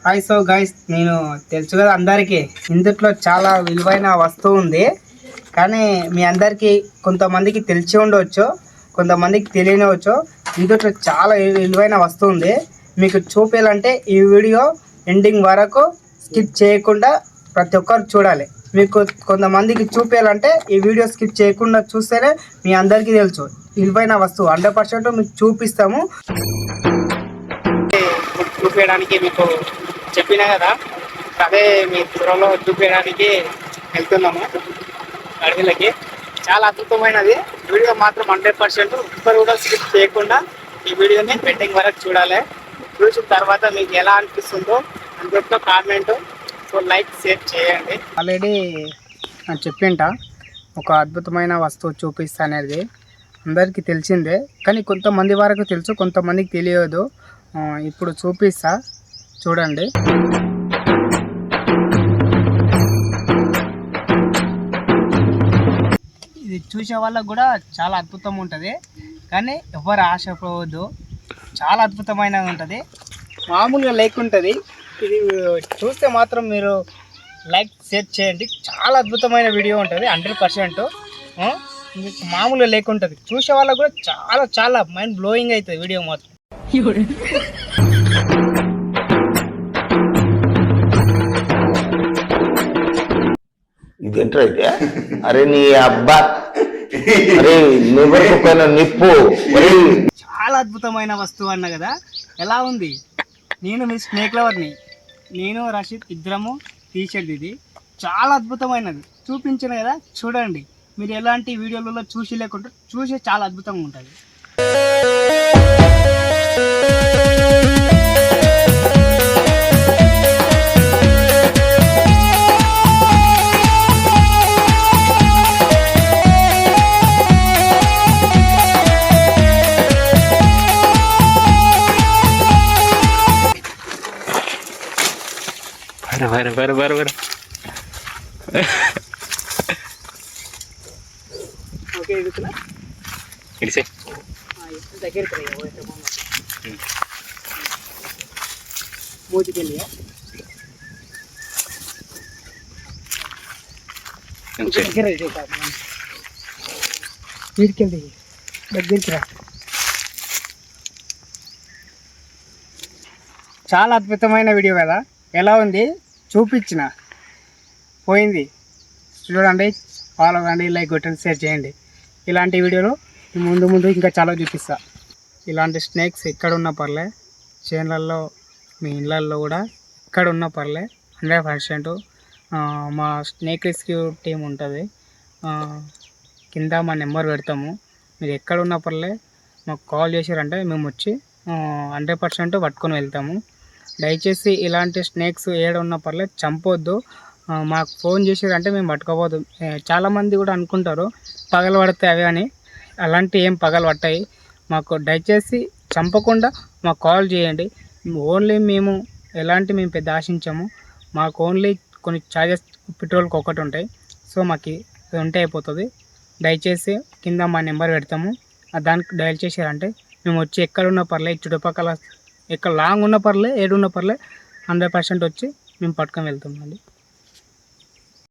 Hi. So guys, నేను తెలుసు కదా అందరికీ, ఇందులో చాలా విలువైన వస్తువు ఉంది. కానీ మీ అందరికీ కొంతమందికి తెలిసి ఉండవచ్చు, కొంతమందికి తెలియనివచ్చు. ఇందులో చాలా విలువైన వస్తువు ఉంది. మీకు చూపించాలంటే ఈ వీడియో ఎండింగ్ వరకు స్కిప్ చేయకుండా ప్రతి ఒక్కరు చూడాలి. మీకు కొంతమందికి చూపించాలంటే ఈ వీడియో స్కిప్ చేయకుండా చూస్తేనే మీ అందరికీ తెలుసు విలువైన వస్తువు 100% మీకు చూపిస్తాము. చూపించడానికి మీకు చెప్పినా కదా, అదే మీ త్వరలో చూపించడానికి వెళ్తున్నాము అడవిలకి. చాలా అద్భుతమైనది. వీడియో మాత్రం 100% ఇప్పుడు కూడా స్కిప్ చేయకుండా ఈ వీడియోని ఎండింగ్ వరకు చూడాలి. చూసిన తర్వాత మీకు ఎలా అనిపిస్తుందో అందులో కామెంట్, సో లైక్, షేర్ చేయండి. ఆల్రెడీ చెప్పింట ఒక అద్భుతమైన వస్తువు చూపిస్తా అనేది అందరికీ తెలిసిందే, కానీ కొంతమంది వరకు తెలుసు, కొంతమందికి తెలియదు. ఇప్పుడు చూపిస్తా, చూడండి. ఇది చూసే వాళ్ళకు కూడా చాలా అద్భుతంగా ఉంటుంది, కానీ ఎవరు ఆశపోవద్దు. చాలా అద్భుతమైనది ఉంటుంది, మామూలుగా లేకుంటుంది. ఇది చూస్తే మాత్రం మీరు లైక్, షేర్ చేయండి. చాలా అద్భుతమైన వీడియో ఉంటుంది, 100%. మీకు మామూలుగా లేకుంటుంది. చూసే వాళ్ళకు కూడా చాలా చాలా మైండ్ బ్లోయింగ్ అవుతుంది వీడియో మాత్రం. ఇదేంటో అయితే, అరే నీ అబ్బా, అరే నిప్పు. చాలా అద్భుతమైన వస్తువు అన్న కదా. ఎలా ఉంది? నేను మీ స్నేక్ లవర్ని, నేను రషీద్ ఇద్దరము టీషర్ట్. ఇది చాలా అద్భుతమైనది, చూపించిన కదా. చూడండి, మీరు ఎలాంటి వీడియోలలో చూసి లేకుండా చూసే చాలా అద్భుతంగా ఉంటుంది. బర ఓకే, ఇడిసే దగ్గరికి మూతికెళ్ళి వీటికెళ్ళి దగ్గరికి రా. చాలా అద్భుతమైన వీడియో కదా. ఎలా ఉంది చూపించిన పోయింది. చూడండి, ఫాలో అవ్వండి, లైక్ కొట్టండి, షేర్ చేయండి. ఇలాంటి వీడియోలు ముందు ముందు ఇంకా చాలా చూపిస్తా. ఇలాంటి స్నేక్స్ ఎక్కడ ఉన్నా పర్లే, చేన్లల్లో, మీ ఇళ్ళల్లో కూడా ఎక్కడ ఉన్నా పర్లే, 100%. మా స్నేక్ రెస్క్యూ టీం ఉంటుంది, కింద మా నెంబర్ పెడతాము. మీరు ఎక్కడ ఉన్నా పర్లే మాకు కాల్ చేశారంటే మేము వచ్చి 100% పట్టుకొని వెళ్తాము. దయచేసి ఇలాంటి స్నేక్స్ ఏడ ఉన్నా పర్లేదు చంపొద్దు. మాకు ఫోన్ చేసారంటే మేము పట్టుకోవద్దు. చాలామంది కూడా అనుకుంటారు పగలు పడతాయి అవి అని. అలాంటి ఏం పగలు పట్టాయి. మాకు దయచేసి చంపకుండా మాకు కాల్ చేయండి. ఓన్లీ మేము పెద్ద ఆశించాము. మాకు ఓన్లీ కొన్ని ఛార్జెస్ పెట్రోల్కి ఒకటి ఉంటాయి. సో మాకు ఉంటే అయిపోతుంది. దయచేసి కింద మా నెంబర్ పెడతాము, దానికి డయల్ చేశారంటే మేము వచ్చి ఎక్కడున్నా పర్లే, చుట్టుపక్కల ఎక్కడ లాంగ్ ఉన్న పర్లే, ఏడున్న పర్లే, 100% వచ్చి మేము పట్టుకొని వెళ్తామండి.